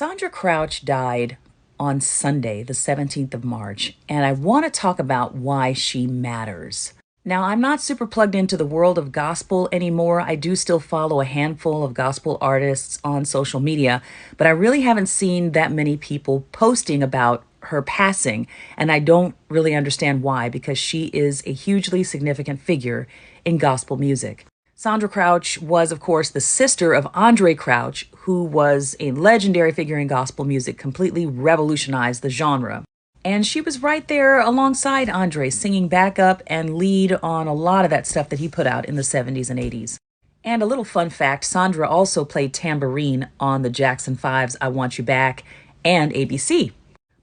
Sandra Crouch died on Sunday, the 17th of March, and I want to talk about why she matters. Now, I'm not super plugged into the world of gospel anymore. I do still follow a handful of gospel artists on social media, but I really haven't seen that many people posting about her passing, and I don't really understand why, because she is a hugely significant figure in gospel music. Sandra Crouch was, of course, the sister of Andre Crouch, who was a legendary figure in gospel music, completely revolutionized the genre. And she was right there alongside Andre, singing backup and lead on a lot of that stuff that he put out in the 70s and 80s. And a little fun fact, Sandra also played tambourine on the Jackson 5's I Want You Back and ABC.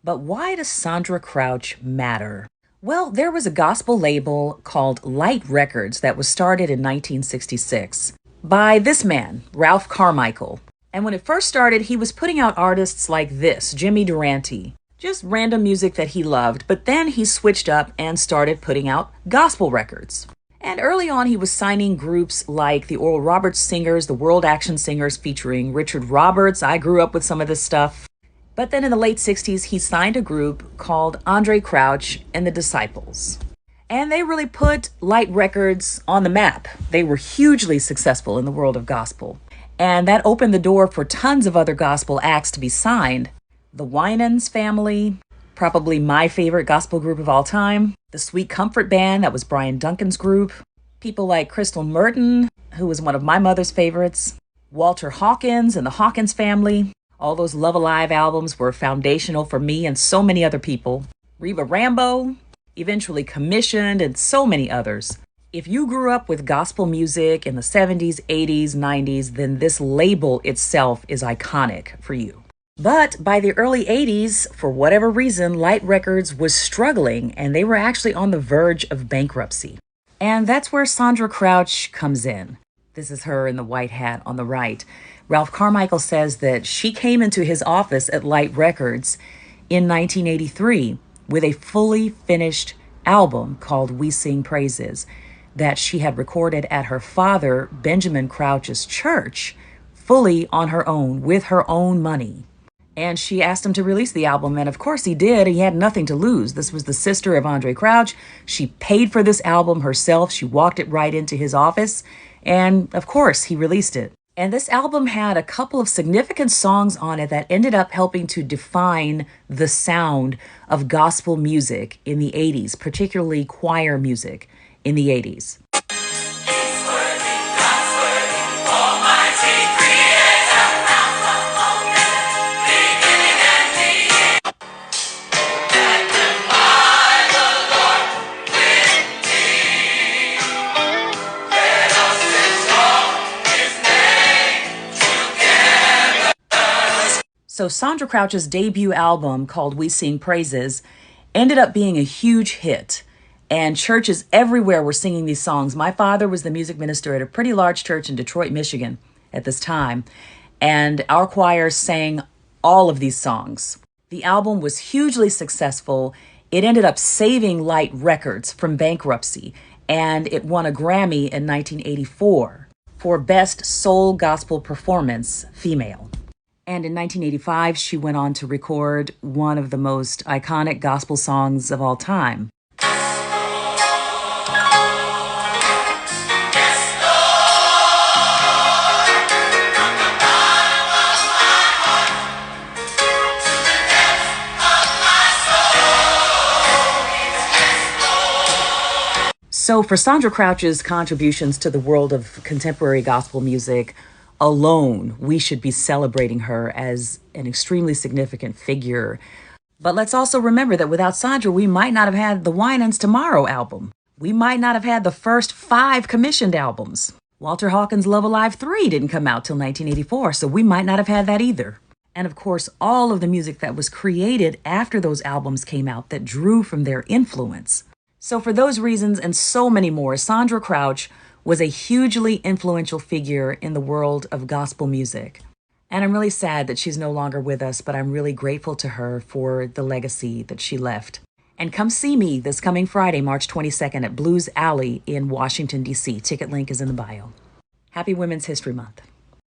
But why does Sandra Crouch matter? Well, there was a gospel label called Light Records that was started in 1966 by this man, Ralph Carmichael. And when it first started, he was putting out artists like this, Jimmy Durante, just random music that he loved. But then he switched up and started putting out gospel records. And early on, he was signing groups like the Oral Roberts Singers, the World Action Singers featuring Richard Roberts. I grew up with some of this stuff. But then in the late 60s, he signed a group called Andre Crouch and the Disciples. And they really put Light Records on the map. They were hugely successful in the world of gospel. And that opened the door for tons of other gospel acts to be signed. The Winans family, probably my favorite gospel group of all time. The Sweet Comfort Band, that was Brian Duncan's group. People like Crystal Merton, who was one of my mother's favorites. Walter Hawkins and the Hawkins family. All those Love Alive albums were foundational for me and so many other people. Reba Rambo, eventually commissioned, and so many others. If you grew up with gospel music in the 70s, 80s, 90s, then this label itself is iconic for you. But by the early 80s, for whatever reason, Light Records was struggling, and they were actually on the verge of bankruptcy. And that's where Sandra Crouch comes in. This is her in the white hat on the right. Ralph Carmichael says that she came into his office at Light Records in 1983 with a fully finished album called We Sing Praises that she had recorded at her father, Benjamin Crouch's church, fully on her own, with her own money. And she asked him to release the album, and of course he did. He had nothing to lose. This was the sister of Andre Crouch. She paid for this album herself. She walked it right into his office, and of course he released it. And this album had a couple of significant songs on it that ended up helping to define the sound of gospel music in the 80s, particularly choir music in the 80s. So Sandra Crouch's debut album called We Sing Praises ended up being a huge hit, and churches everywhere were singing these songs. My father was the music minister at a pretty large church in Detroit, Michigan at this time, and our choir sang all of these songs. The album was hugely successful. It ended up saving Light Records from bankruptcy, and it won a Grammy in 1984 for Best Soul Gospel Performance Female. And in 1985, she went on to record one of the most iconic gospel songs of all time. So for Sandra Crouch's contributions to the world of contemporary gospel music alone, we should be celebrating her as an extremely significant figure. But let's also remember that without Sandra, we might not have had the Winans Tomorrow album. We might not have had the first 5 commissioned albums. Walter Hawkins' Love Alive 3 didn't come out till 1984, so we might not have had that either. And of course, all of the music that was created after those albums came out that drew from their influence. So for those reasons and so many more, Sandra Crouch was a hugely influential figure in the world of gospel music. And I'm really sad that she's no longer with us, but I'm really grateful to her for the legacy that she left. And come see me this coming Friday, March 22nd at Blues Alley in Washington, D.C. Ticket link is in the bio. Happy Women's History Month.